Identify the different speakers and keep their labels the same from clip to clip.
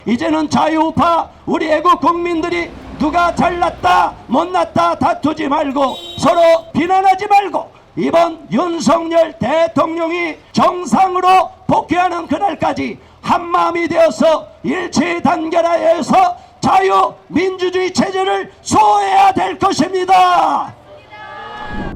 Speaker 1: 이제는 자유우파 우리 애국 국민들이 누가 잘났다 못났다 다투지 말고 서로 비난하지 말고 이번 윤석열 대통령이 정상으로 복귀하는 그날까지 한마음이 되어서 일체단결하여서 자유민주주의 체제를 수호해야 될 것입니다.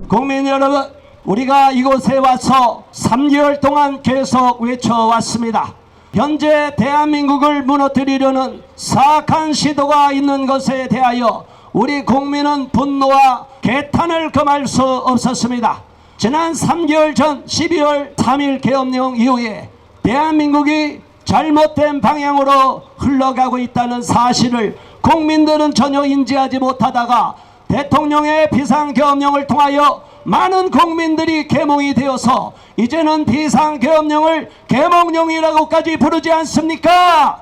Speaker 1: 국민 여러분, 우리가 이곳에 와서 3개월 동안 계속 외쳐왔습니다. 현재 대한민국을 무너뜨리려는 사악한 시도가 있는 것에 대하여 우리 국민은 분노와 개탄을 금할 수 없었습니다. 지난 3개월 전 12월 3일 계엄령 이후에 대한민국이 잘못된 방향으로 흘러가고 있다는 사실을 국민들은 전혀 인지하지 못하다가 대통령의 비상계엄령을 통하여 많은 국민들이 계몽이 되어서 이제는 비상계엄령을 계몽령이라고까지 부르지 않습니까?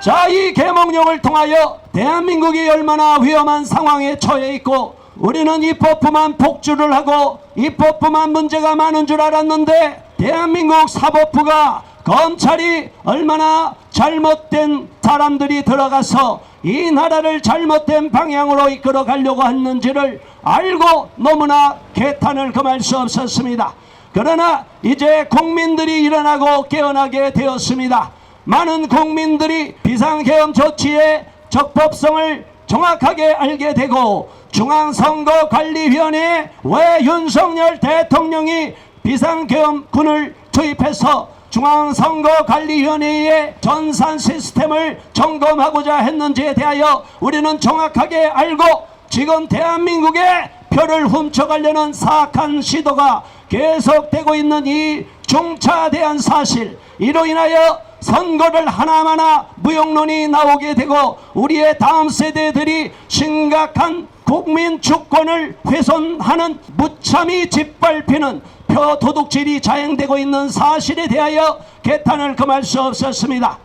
Speaker 1: 자, 이 계몽령을 통하여 대한민국이 얼마나 위험한 상황에 처해 있고 우리는 입법부만 폭주를 하고 입법부만 문제가 많은 줄 알았는데 대한민국 사법부가 검찰이 얼마나 잘못된 사람들이 들어가서 이 나라를 잘못된 방향으로 이끌어 가려고 했는지를 알고 너무나 개탄을 금할 수 없었습니다. 그러나 이제 국민들이 일어나고 깨어나게 되었습니다. 많은 국민들이 비상계엄 조치의 적법성을 정확하게 알게 되고 중앙선거관리위원회에 왜 윤석열 대통령이 비상계엄군을 투입해서 중앙선거관리위원회의 전산 시스템을 점검하고자 했는지에 대하여 우리는 정확하게 알고 지금 대한민국의 표를 훔쳐가려는 사악한 시도가 계속되고 있는 이 중차대한 사실, 이로 인하여 선거를 하나마나 무용론이 나오게 되고 우리의 다음 세대들이 심각한 국민 주권을 훼손하는 무참히 짓밟히는 표 도둑질이 자행되고 있는 사실에 대하여 개탄을 금할 수 없었습니다.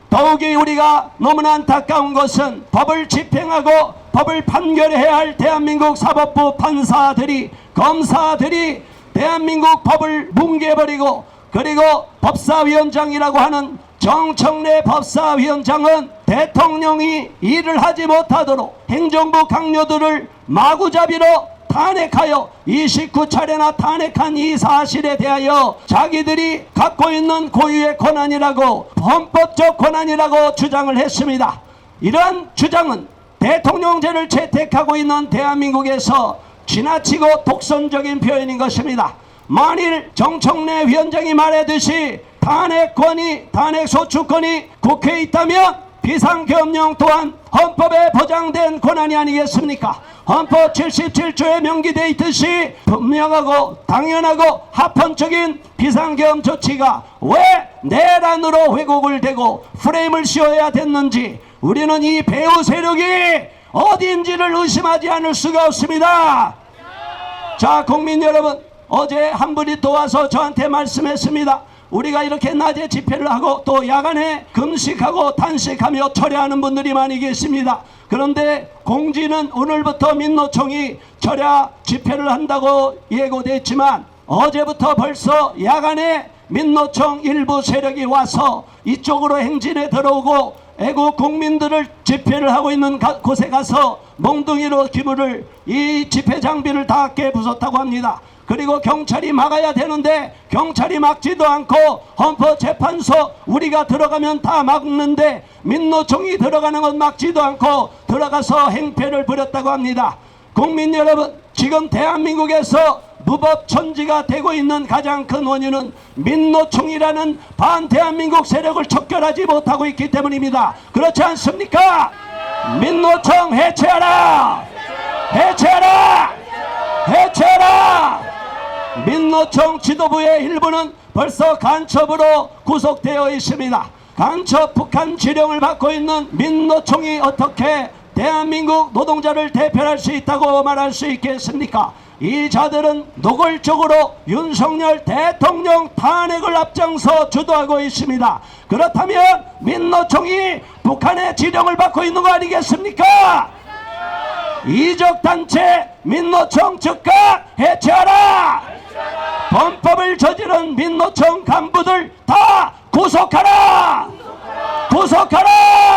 Speaker 1: 더욱이 우리가 너무나 안타까운 것은 법을 집행하고 법을 판결해야 할 대한민국 사법부 판사들이, 검사들이 대한민국 법을 뭉개버리고 그리고 법사위원장이라고 하는 정청래 법사위원장은 대통령이 일을 하지 못하도록 행정부 강요들을 마구잡이로 탄핵하여 29차례나 탄핵한 이 사실에 대하여 자기들이 갖고 있는 고유의 권한이라고 헌법적 권한이라고 주장을 했습니다. 이러한 주장은 대통령제를 채택하고 있는 대한민국에서 지나치고 독선적인 표현인 것입니다. 만일 정청래 위원장이 말하듯이 탄핵소추권이 국회에 있다면 비상계엄령 또한 헌법에 보장된 권한이 아니겠습니까? 헌법 77조에 명기되어 있듯이 분명하고 당연하고 합헌적인 비상계엄 조치가 왜 내란으로 왜곡을 되고 프레임을 씌워야 됐는지 우리는 이 배후 세력이 어디인지를 의심하지 않을 수가 없습니다. 자, 국민 여러분, 어제 한 분이 또 와서 저한테 말씀했습니다. 우리가 이렇게 낮에 집회를 하고 또 야간에 금식하고 단식하며 철야하는 분들이 많이 계십니다. 그런데 공지는 오늘부터 민노총이 철야 집회를 한다고 예고됐지만 어제부터 벌써 야간에 민노총 일부 세력이 와서 이쪽으로 행진에 들어오고 애국 국민들을 집회를 하고 있는 곳에 가서 몽둥이로 기물을 이 집회 장비를 다 깨부쉈다고 합니다. 그리고 경찰이 막아야 되는데 경찰이 막지도 않고 헌법재판소 우리가 들어가면 다 막는데 민노총이 들어가는 건 막지도 않고 들어가서 행패를 부렸다고 합니다. 국민 여러분, 지금 대한민국에서 무법천지가 되고 있는 가장 큰 원인은 민노총이라는 반대한민국 세력을 척결하지 못하고 있기 때문입니다. 그렇지 않습니까? 민노총 해체하라! 해체하라! 해체하라! 민노총 지도부의 일부는 벌써 간첩으로 구속되어 있습니다. 간첩 북한 지령을 받고 있는 민노총이 어떻게 대한민국 노동자를 대표할 수 있다고 말할 수 있겠습니까? 이 자들은 노골적으로 윤석열 대통령 탄핵을 앞장서 주도하고 있습니다. 그렇다면 민노총이 북한의 지령을 받고 있는 거 아니겠습니까? 이적단체 민노총 즉각 해체하라! 범법을 저지른 민노총 간부들 다 구속하라! 구속하라!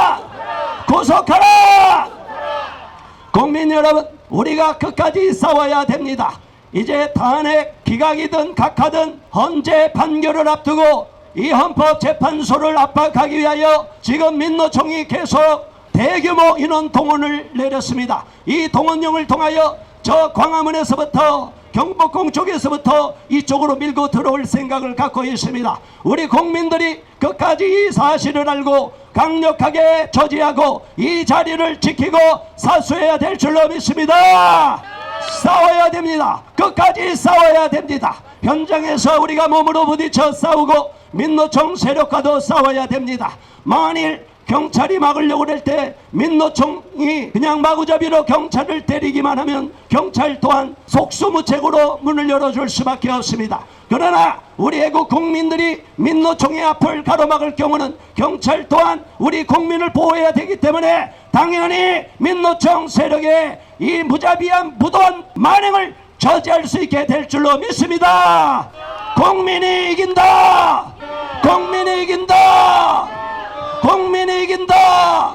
Speaker 1: 구속하라! 국민 여러분, 우리가 끝까지 싸워야 됩니다. 이제 탄핵 기각이든 각하든 헌재 판결을 앞두고 이 헌법재판소를 압박하기 위하여 지금 민노총이 계속 대규모 인원 동원을 내렸습니다. 이 동원령을 통하여 저 광화문에서부터 경복궁 쪽에서부터 이쪽으로 밀고 들어올 생각을 갖고 있습니다. 우리 국민들이 끝까지 이 사실을 알고 강력하게 저지하고 이 자리를 지키고 사수해야 될 줄로 믿습니다. 싸워야 됩니다. 끝까지 싸워야 됩니다. 현장에서 우리가 몸으로 부딪혀 싸우고 민노총 세력과도 싸워야 됩니다. 만일 경찰이 막으려고 할 때 민노총이 그냥 마구잡이로 경찰을 때리기만 하면 경찰 또한 속수무책으로 문을 열어줄 수밖에 없습니다. 그러나 우리 애국 국민들이 민노총의 앞을 가로막을 경우는 경찰 또한 우리 국민을 보호해야 되기 때문에 당연히 민노총 세력의 이 무자비한 무도한 만행을 저지할 수 있게 될 줄로 믿습니다. 국민이 이긴다. 국민이 이긴다. 국민이 이긴다.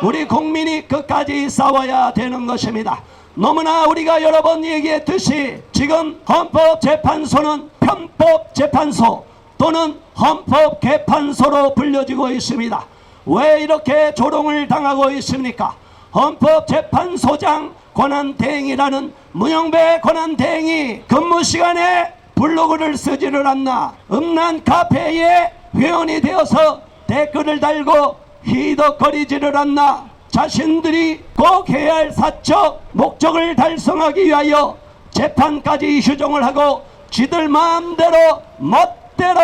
Speaker 1: 우리 국민이 끝까지 싸워야 되는 것입니다. 너무나 우리가 여러 번 얘기했듯이 지금 헌법재판소는 편법재판소 또는 헌법개판소로 불려지고 있습니다. 왜 이렇게 조롱을 당하고 있습니까? 헌법재판소장 권한대행이라는 문영배 권한대행이 근무시간에 블로그를 쓰지를 않나 음란 카페에 회원이 되어서 댓글을 달고 희덕거리지를 않나 자신들이 꼭 해야 할 사적 목적을 달성하기 위하여 재판까지 휴정을 하고 지들 마음대로 멋대로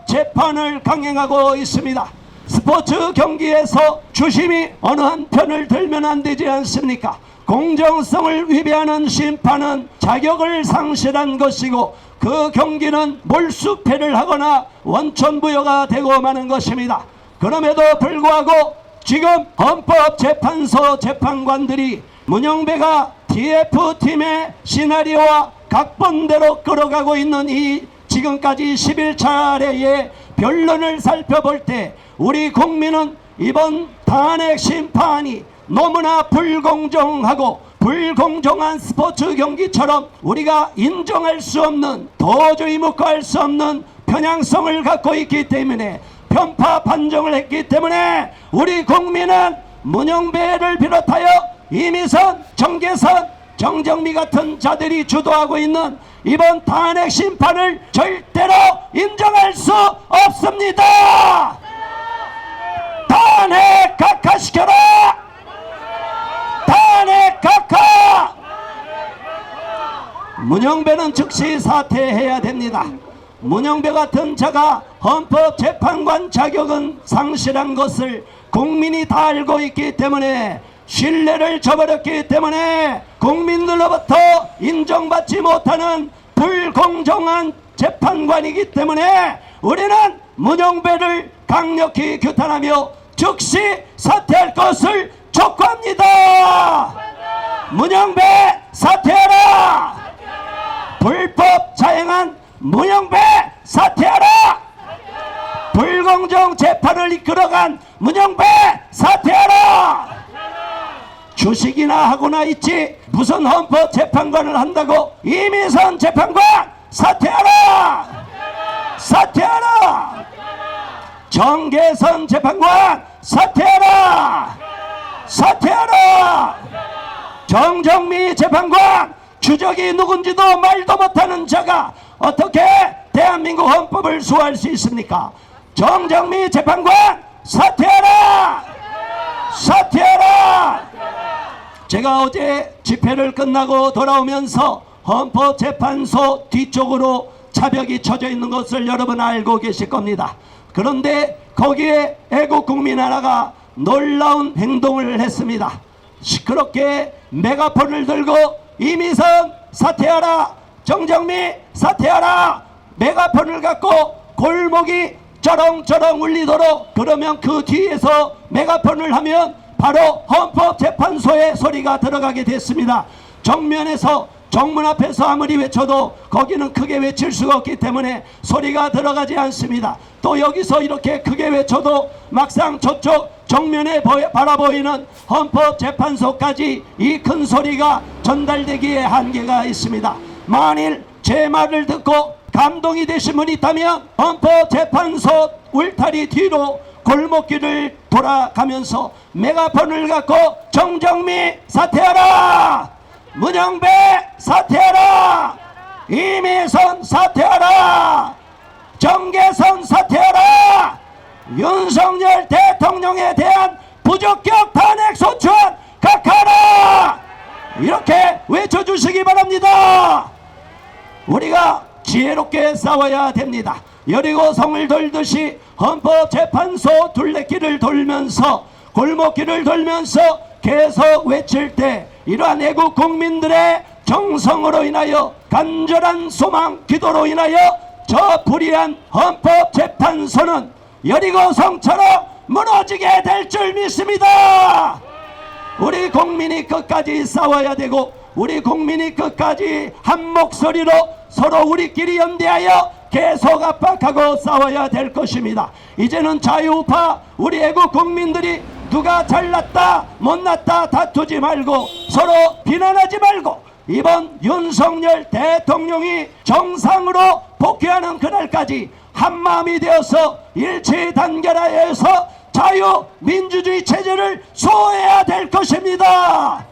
Speaker 1: 재판을 강행하고 있습니다. 스포츠 경기에서 주심이 어느 한 편을 들면 안 되지 않습니까? 공정성을 위배하는 심판은 자격을 상실한 것이고 그 경기는 몰수패를 하거나 원천부여가 되고 마는 것입니다. 그럼에도 불구하고 지금 헌법재판소 재판관들이 문영배가 TF팀의 시나리오와 각본대로 끌어가고 있는 이 지금까지 11차례의 변론을 살펴볼 때 우리 국민은 이번 탄핵 심판이 너무나 불공정하고 불공정한 스포츠 경기처럼 우리가 인정할 수 없는 도저히 묵과할 수 없는 편향성을 갖고 있기 때문에 편파 판정을 했기 때문에 우리 국민은 문영배를 비롯하여 이미선, 정계선, 정정미 같은 자들이 주도하고 있는 이번 탄핵 심판을 절대로 인정할 수 없습니다. 탄핵 각하시켜라. 탄핵 각하. 문영배는 즉시 사퇴해야 됩니다. 문영배 같은 자가 헌법재판관 자격은 상실한 것을 국민이 다 알고 있기 때문에 신뢰를 저버렸기 때문에 국민들로부터 인정받지 못하는 불공정한 재판관이기 때문에 우리는 문영배를 강력히 규탄하며 즉시 사퇴할 것을 촉구합니다. 문영배 사퇴하라. 불법 자행한 문영배 사퇴하라. 불공정 재판을 이끌어간 문영배 사퇴하라. 주식이나 하거나 있지 무슨 헌법재판관을 한다고. 이미선 재판관 사퇴하라. 사퇴하라. 정계선 재판관 사퇴하라. 사퇴하라. 정정미 재판관 주적이 누군지도 말도 못하는 자가 어떻게 대한민국 헌법을 수호할 수 있습니까? 정정미 재판관 사퇴하라. 사퇴하라. 제가 어제 집회를 끝나고 돌아오면서 헌법재판소 뒤쪽으로 차벽이 쳐져 있는 것을 여러분 알고 계실 겁니다. 그런데 거기에 애국국민 하나가 놀라운 행동을 했습니다. 시끄럽게 메가폰을 들고 이미선 사퇴하라, 정정미 사퇴하라, 메가폰을 갖고 골목이 쩌렁쩌렁 울리도록, 그러면 그 뒤에서 메가폰을 하면 바로 헌법재판소의 소리가 들어가게 됐습니다. 정면에서 정문 앞에서 아무리 외쳐도 거기는 크게 외칠 수가 없기 때문에 소리가 들어가지 않습니다. 또 여기서 이렇게 크게 외쳐도 막상 저쪽 정면에 바라보이는 헌법재판소까지 이 큰 소리가 전달되기에 한계가 있습니다. 만일 제 말을 듣고 감동이 되신 분이 있다면 헌법재판소 울타리 뒤로 골목길을 돌아가면서 메가폰을 갖고 정정미 사퇴하라! 문영배 사퇴하라! 이미선 사퇴하라! 정계선 사퇴하라! 윤석열 대통령에 대한 부적격 탄핵 소추안 각하라! 이렇게 외쳐주시기 바랍니다. 우리가 지혜롭게 싸워야 됩니다. 여리고성을 돌듯이 헌법재판소 둘레길을 돌면서 골목길을 돌면서 계속 외칠 때 이러한 애국 국민들의 정성으로 인하여 간절한 소망 기도로 인하여 저 불의한 헌법재판소는 여리고성처럼 무너지게 될 줄 믿습니다. 우리 국민이 끝까지 싸워야 되고 우리 국민이 끝까지 한 목소리로 서로 우리끼리 연대하여 계속 압박하고 싸워야 될 것입니다. 이제는 자유우파 우리 애국 국민들이 누가 잘났다 못났다 다투지 말고 서로 비난하지 말고 이번 윤석열 대통령이 정상으로 복귀하는 그날까지 한마음이 되어서 일치단결하여서 자유민주주의 체제를 수호해야 될 것입니다.